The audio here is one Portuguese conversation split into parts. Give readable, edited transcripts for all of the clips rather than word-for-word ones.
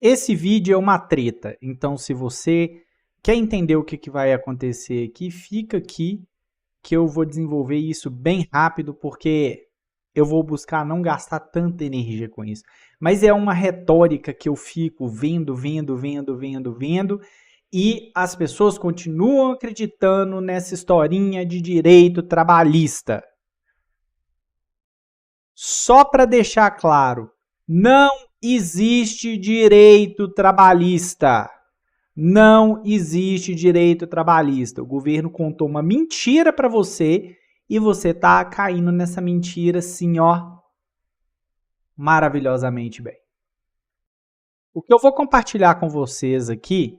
Esse vídeo é uma treta, então se você quer entender o que vai acontecer aqui, fica aqui que eu vou desenvolver isso bem rápido, porque eu vou buscar não gastar tanta energia com isso. Mas é uma retórica que eu fico vendo, e as pessoas continuam acreditando nessa historinha de direito trabalhista. Só para deixar claro, não existe direito trabalhista. Não existe direito trabalhista. O governo contou uma mentira para você e você tá caindo nessa mentira assim, ó, maravilhosamente bem. O que eu vou compartilhar com vocês aqui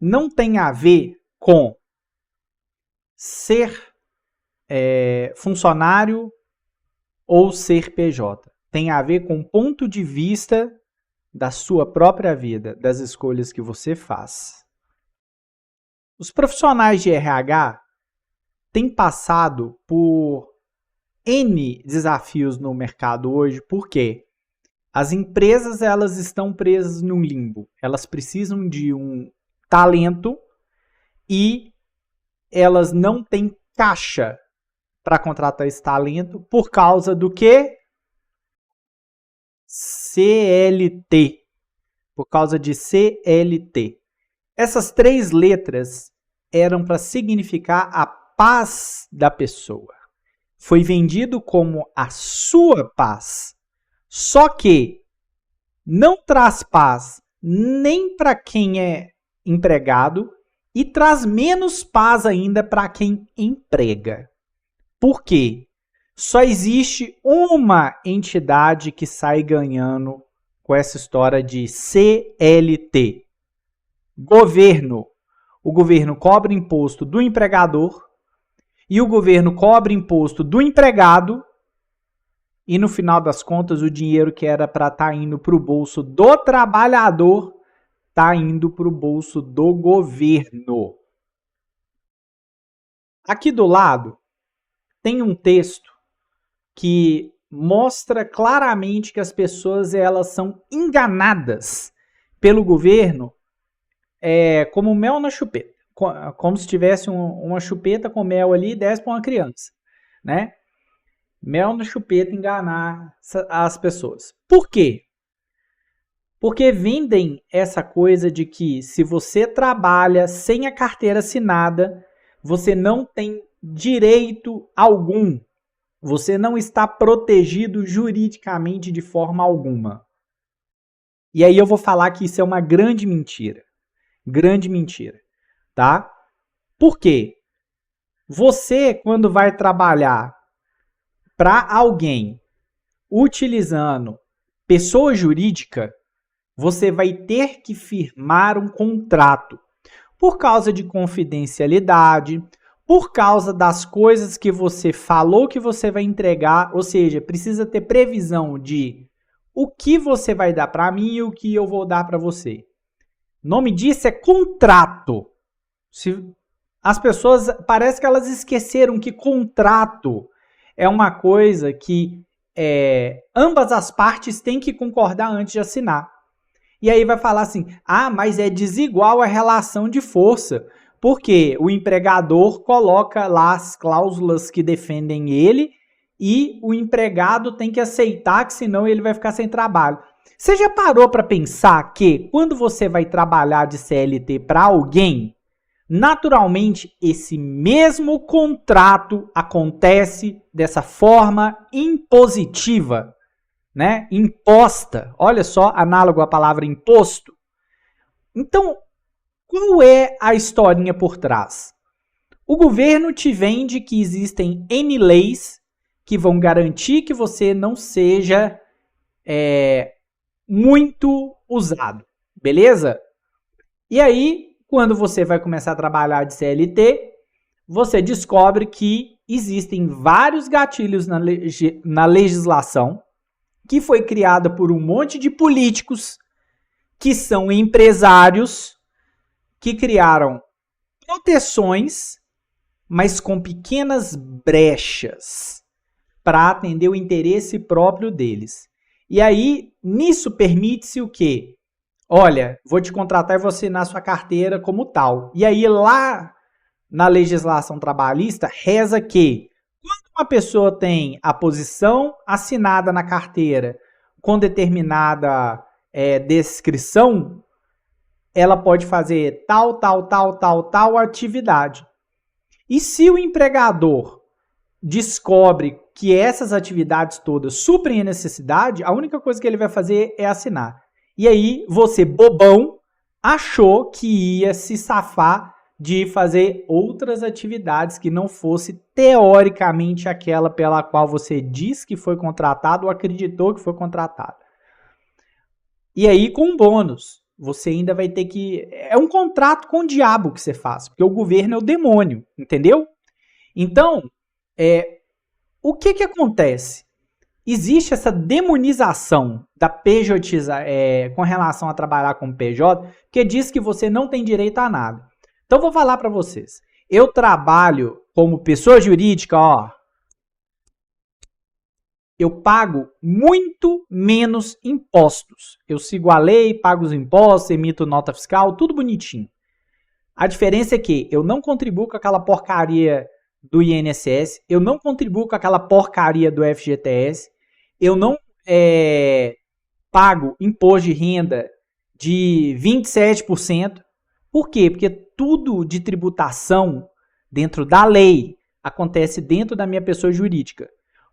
não tem a ver com ser funcionário ou ser PJ. Tem a ver com o ponto de vista da sua própria vida, das escolhas que você faz. Os profissionais de RH têm passado por N desafios no mercado hoje, porque as empresas elas estão presas num limbo. Elas precisam de um talento e elas não têm caixa para contratar esse talento por causa do quê? CLT. Por causa de CLT. Essas 3 letras eram para significar a paz da pessoa. Foi vendido como a sua paz. Só que não traz paz nem para quem é empregado e traz menos paz ainda para quem emprega. Por quê? Só existe uma entidade que sai ganhando com essa história de CLT. Governo. O governo cobra imposto do empregador e o governo cobra imposto do empregado e no final das contas o dinheiro que era para estar indo para o bolso do trabalhador está indo para o bolso do governo. Aqui do lado tem um texto que mostra claramente que as pessoas elas são enganadas pelo governo como mel na chupeta. Como se tivesse uma chupeta com mel ali e desse para uma criança. Né? Mel na chupeta enganar as pessoas. Por quê? Porque vendem essa coisa de que se você trabalha sem a carteira assinada, você não tem direito algum. Você não está protegido juridicamente de forma alguma. E aí eu vou falar que isso é uma grande mentira. Grande mentira. Tá? Por quê? Você, quando vai trabalhar para alguém utilizando pessoa jurídica, você vai ter que firmar um contrato por causa de confidencialidade, por causa das coisas que você falou que você vai entregar, ou seja, precisa ter previsão de o que você vai dar para mim e o que eu vou dar para você. O nome disso é contrato. As pessoas, parece que elas esqueceram que contrato é uma coisa que ambas as partes têm que concordar antes de assinar. E aí vai falar assim, mas é desigual a relação de força, porque o empregador coloca lá as cláusulas que defendem ele e o empregado tem que aceitar, que senão ele vai ficar sem trabalho. Você já parou para pensar que quando você vai trabalhar de CLT para alguém, naturalmente esse mesmo contrato acontece dessa forma impositiva? Né? Imposta, olha só, análogo à palavra imposto. Então, qual é a historinha por trás? O governo te vende que existem N leis que vão garantir que você não seja muito usado, beleza? E aí, quando você vai começar a trabalhar de CLT, você descobre que existem vários gatilhos na legislação que foi criada por um monte de políticos que são empresários que criaram proteções, mas com pequenas brechas para atender o interesse próprio deles. E aí, nisso permite-se o quê? olha, vou te contratar e vou assinar sua carteira como tal. E aí lá na legislação trabalhista reza que quando uma pessoa tem a posição assinada na carteira com determinada descrição, ela pode fazer tal atividade. E se o empregador descobre que essas atividades todas suprem a necessidade, a única coisa que ele vai fazer é assinar. E aí, você, bobão, achou que ia se safar de fazer outras atividades que não fosse teoricamente aquela pela qual você diz que foi contratado ou acreditou que foi contratado. E aí, com um bônus, você ainda vai ter que... É um contrato com o diabo que você faz, porque o governo é o demônio, entendeu? Então, o que acontece? Existe essa demonização da com relação a trabalhar como PJ, que diz que você não tem direito a nada. Então, vou falar para vocês. Eu trabalho como pessoa jurídica, eu pago muito menos impostos. Eu sigo a lei, pago os impostos, emito nota fiscal, tudo bonitinho. A diferença é que eu não contribuo com aquela porcaria do INSS, eu não contribuo com aquela porcaria do FGTS, eu não pago imposto de renda de 27%. Por quê? Porque tudo de tributação dentro da lei acontece dentro da minha pessoa jurídica.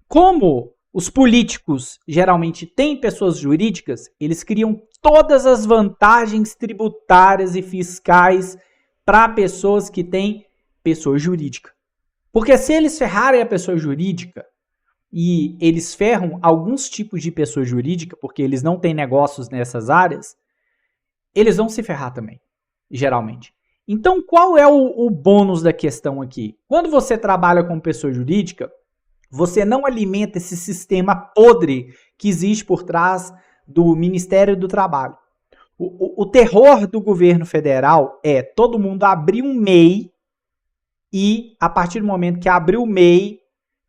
Como os políticos geralmente têm pessoas jurídicas, eles criam todas as vantagens tributárias e fiscais para pessoas que têm pessoa jurídica. Porque se eles ferrarem a pessoa jurídica, e eles ferram alguns tipos de pessoa jurídica, porque eles não têm negócios nessas áreas, eles vão se ferrar também, geralmente. Então, qual é o bônus da questão aqui? Quando você trabalha com pessoa jurídica, você não alimenta esse sistema podre que existe por trás do Ministério do Trabalho. O terror do governo federal é todo mundo abrir um MEI e, a partir do momento que abrir o MEI,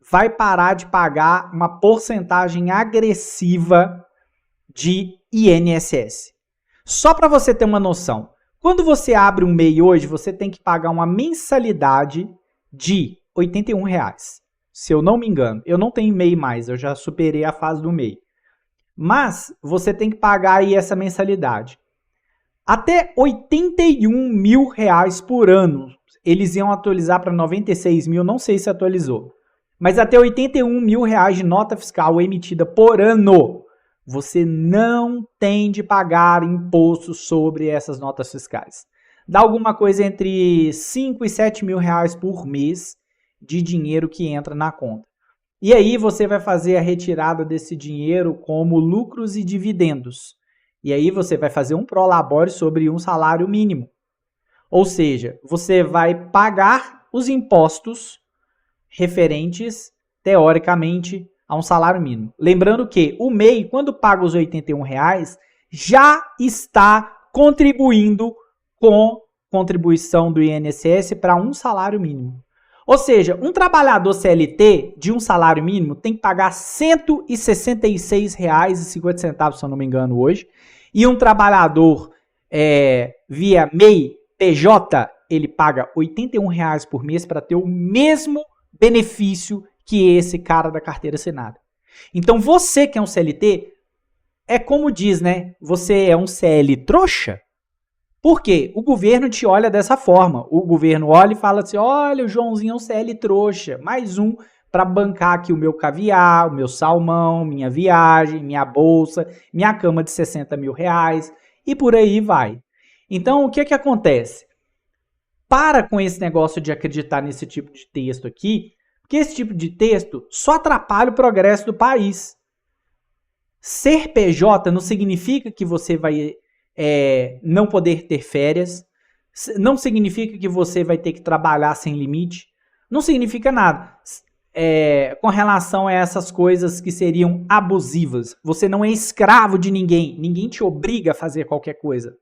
vai parar de pagar uma porcentagem agressiva de INSS. Só para você ter uma noção, quando você abre um MEI hoje, você tem que pagar uma mensalidade de R$ 81. Se eu não me engano, eu não tenho MEI mais, eu já superei a fase do MEI. Mas você tem que pagar aí essa mensalidade. Até R$ 81 mil por ano. Eles iam atualizar para 96 mil, não sei se atualizou. Mas até R$ 81 mil de nota fiscal emitida por ano, você não tem de pagar imposto sobre essas notas fiscais. Dá alguma coisa entre 5 e 7 mil reais por mês de dinheiro que entra na conta. E aí você vai fazer a retirada desse dinheiro como lucros e dividendos. E aí você vai fazer um prolabore sobre um salário mínimo. Ou seja, você vai pagar os impostos referentes, teoricamente, a um salário mínimo. Lembrando que o MEI, quando paga os R$ 81, já está contribuindo com contribuição do INSS para um salário mínimo. Ou seja, um trabalhador CLT de um salário mínimo tem que pagar R$ 166,50, se eu não me engano, hoje. E um trabalhador via MEI, PJ, ele paga R$ 81 por mês para ter o mesmo benefício que esse cara da carteira assinada. Então, você que é um CLT, é como diz, né? Você é um CL trouxa? Por quê? O governo te olha dessa forma. O governo olha e fala assim, olha, o Joãozinho é um CL trouxa. Mais um para bancar aqui o meu caviar, o meu salmão, minha viagem, minha bolsa, minha cama de 60 mil reais e por aí vai. Então, o que acontece? Para com esse negócio de acreditar nesse tipo de texto aqui, porque esse tipo de texto só atrapalha o progresso do país. Ser PJ não significa que você vai não poder ter férias, não significa que você vai ter que trabalhar sem limite, não significa nada. Com relação a essas coisas que seriam abusivas. Você não é escravo de ninguém, ninguém te obriga a fazer qualquer coisa.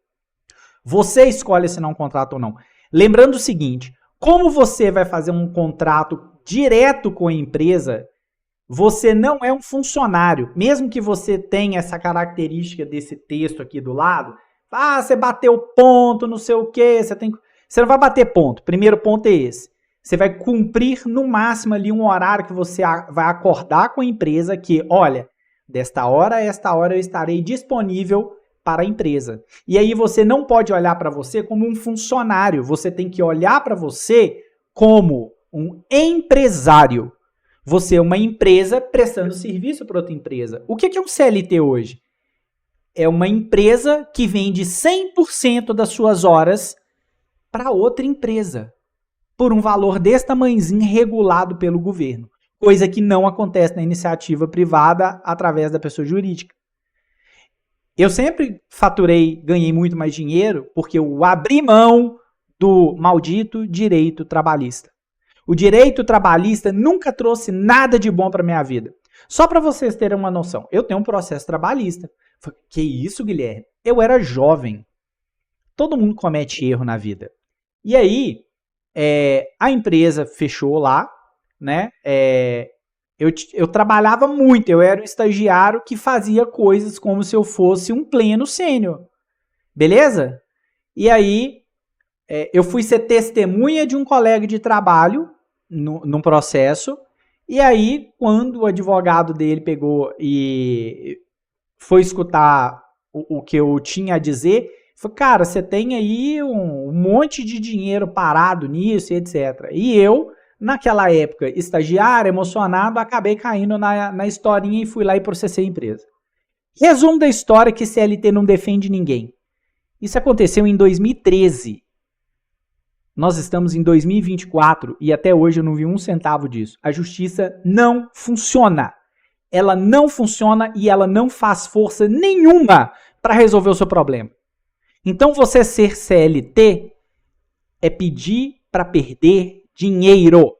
Você escolhe assinar um contrato ou não. Lembrando o seguinte, como você vai fazer um contrato direto com a empresa, você não é um funcionário. Mesmo que você tenha essa característica desse texto aqui do lado, Ah, você bateu ponto, não sei o quê, você não vai bater ponto. Primeiro ponto é esse. Você vai cumprir no máximo ali um horário que você vai acordar com a empresa que, olha, desta hora a esta hora eu estarei disponível para a empresa. E aí você não pode olhar para você como um funcionário, você tem que olhar para você como um empresário. Você é uma empresa prestando serviço para outra empresa. O que é um CLT hoje? É uma empresa que vende 100% das suas horas para outra empresa, por um valor desse tamanhozinho regulado pelo governo. Coisa que não acontece na iniciativa privada através da pessoa jurídica. Eu sempre ganhei muito mais dinheiro porque eu abri mão do maldito direito trabalhista. O direito trabalhista nunca trouxe nada de bom para minha vida. Só para vocês terem uma noção, eu tenho um processo trabalhista. Que isso, Guilherme? Eu era jovem. Todo mundo comete erro na vida. E aí, a empresa fechou lá, né? Eu trabalhava muito, eu era um estagiário que fazia coisas como se eu fosse um pleno sênior. Beleza? E aí, eu fui ser testemunha de um colega de trabalho num processo. E aí, quando o advogado dele pegou e foi escutar o que eu tinha a dizer, falou, cara, você tem aí um monte de dinheiro parado nisso e etc. E eu, naquela época, estagiário, emocionado, acabei caindo na historinha e fui lá e processei a empresa. Resumo da história que CLT não defende ninguém. Isso aconteceu em 2013. Nós estamos em 2024 e até hoje eu não vi um centavo disso. A justiça não funciona. Ela não funciona e ela não faz força nenhuma para resolver o seu problema. Então você ser CLT é pedir para perder dinheiro.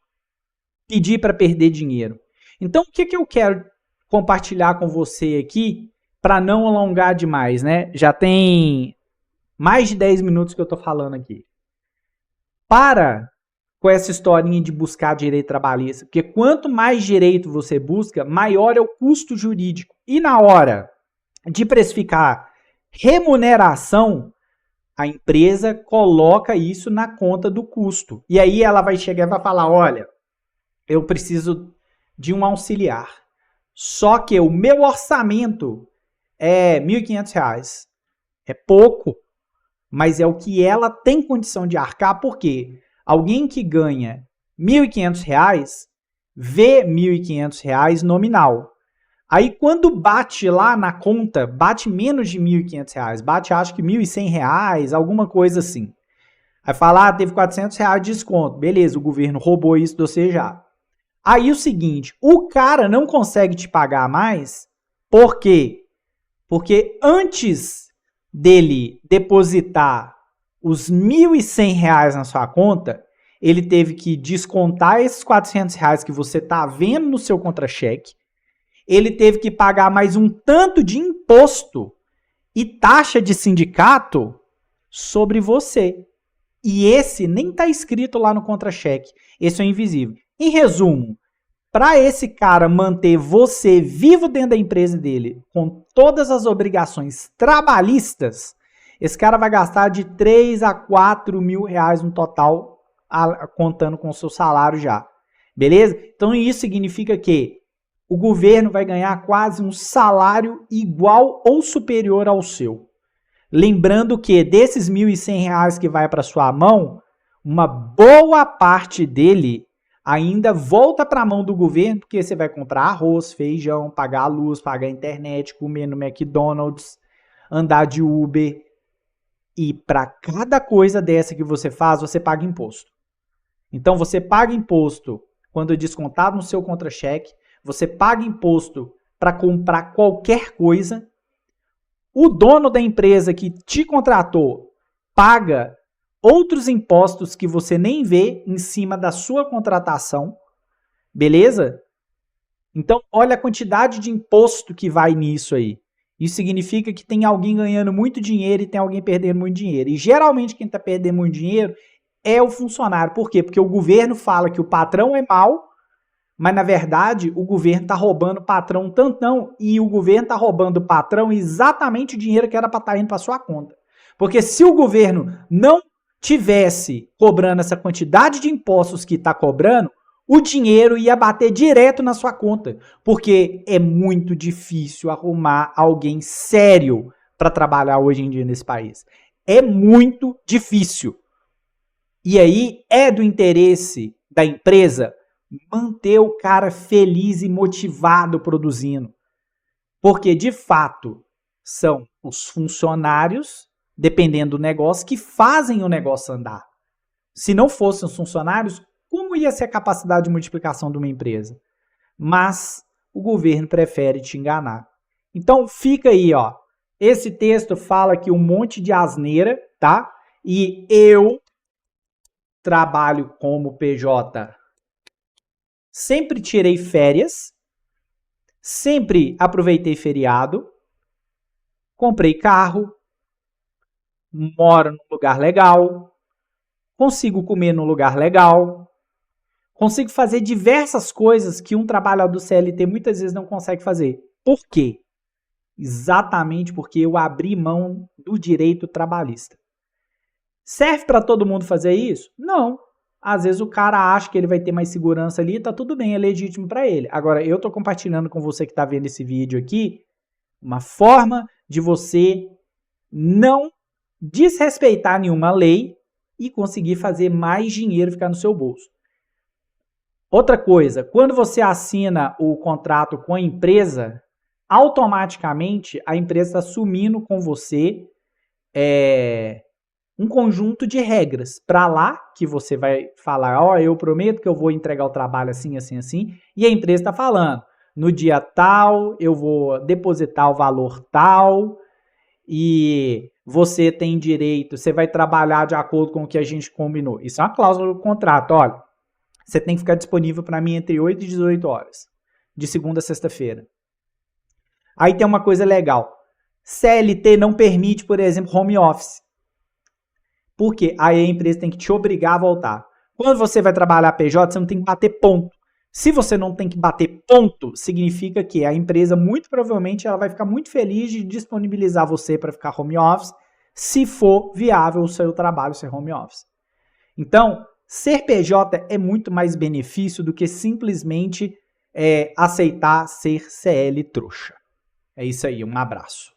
Pedir para perder dinheiro. Então o que eu quero compartilhar com você aqui para não alongar demais, né? Já tem mais de 10 minutos que eu estou falando aqui. Para com essa historinha de buscar direito trabalhista, porque quanto mais direito você busca, maior é o custo jurídico. E na hora de precificar remuneração, a empresa coloca isso na conta do custo. E aí ela vai chegar e vai falar, olha, eu preciso de um auxiliar. Só que o meu orçamento é R$ 1.500. É pouco, mas é o que ela tem condição de arcar, porque alguém que ganha R$ 1.500 vê R$ 1.500 nominal. Aí quando bate lá na conta, bate menos de R$ 1.500, bate acho que R$ 1.100, alguma coisa assim. Aí fala, teve R$ 400 de desconto. Beleza, o governo roubou isso de você já. Aí o seguinte, o cara não consegue te pagar mais, por quê? Porque antes dele depositar os R$ 1.100 na sua conta, ele teve que descontar esses R$ 400 que você está vendo no seu contra-cheque, ele teve que pagar mais um tanto de imposto e taxa de sindicato sobre você. E esse nem está escrito lá no contra-cheque, esse é invisível. Em resumo, para esse cara manter você vivo dentro da empresa dele, com todas as obrigações trabalhistas, esse cara vai gastar de 3 a 4 mil reais no total, contando com o seu salário já. Beleza? Então isso significa que o governo vai ganhar quase um salário igual ou superior ao seu. Lembrando que desses R$ 1.100 que vai para sua mão, uma boa parte dele ainda volta para a mão do governo, porque você vai comprar arroz, feijão, pagar a luz, pagar a internet, comer no McDonald's, andar de Uber. E para cada coisa dessa que você faz, você paga imposto. Então você paga imposto quando é descontado no seu contra-cheque, você paga imposto para comprar qualquer coisa, o dono da empresa que te contratou paga outros impostos que você nem vê em cima da sua contratação, beleza? Então, olha a quantidade de imposto que vai nisso aí. Isso significa que tem alguém ganhando muito dinheiro e tem alguém perdendo muito dinheiro. E geralmente quem está perdendo muito dinheiro é o funcionário. Por quê? Porque o governo fala que o patrão é mau, mas na verdade o governo está roubando o patrão tantão e o governo está roubando o patrão exatamente o dinheiro que era para estar indo para sua conta. Porque se o governo não tivesse cobrando essa quantidade de impostos que está cobrando, o dinheiro ia bater direto na sua conta. Porque é muito difícil arrumar alguém sério para trabalhar hoje em dia nesse país. É muito difícil. E aí é do interesse da empresa manter o cara feliz e motivado produzindo. Porque, de fato, são os funcionários, dependendo do negócio, que fazem o negócio andar. Se não fossem os funcionários, como ia ser a capacidade de multiplicação de uma empresa? Mas o governo prefere te enganar. Então, fica aí, ó. Esse texto fala aqui um monte de asneira, tá? E eu trabalho como PJ. Sempre tirei férias, sempre aproveitei feriado, comprei carro, moro num lugar legal, consigo comer num lugar legal, consigo fazer diversas coisas que um trabalhador do CLT muitas vezes não consegue fazer. Por quê? Exatamente porque eu abri mão do direito trabalhista. Serve para todo mundo fazer isso? Não. Às vezes o cara acha que ele vai ter mais segurança ali, tá tudo bem, é legítimo para ele. Agora, eu tô compartilhando com você que tá vendo esse vídeo aqui uma forma de você não desrespeitar nenhuma lei e conseguir fazer mais dinheiro ficar no seu bolso. Outra coisa, quando você assina o contrato com a empresa, automaticamente a empresa está assumindo com você um conjunto de regras para lá, que você vai falar, ó, eu prometo que eu vou entregar o trabalho assim, assim, assim, e a empresa está falando, no dia tal, eu vou depositar o valor tal, e você tem direito, você vai trabalhar de acordo com o que a gente combinou. Isso é uma cláusula do contrato, olha, você tem que ficar disponível para mim entre 8 e 18 horas, de segunda a sexta-feira. Aí tem uma coisa legal, CLT não permite, por exemplo, home office. Por quê? Aí a empresa tem que te obrigar a voltar. Quando você vai trabalhar PJ, você não tem que bater ponto. Se você não tem que bater ponto, significa que a empresa, muito provavelmente, ela vai ficar muito feliz de disponibilizar você para ficar home office, se for viável o seu trabalho ser home office. Então, ser PJ é muito mais benefício do que simplesmente aceitar ser CL trouxa. É isso aí, um abraço.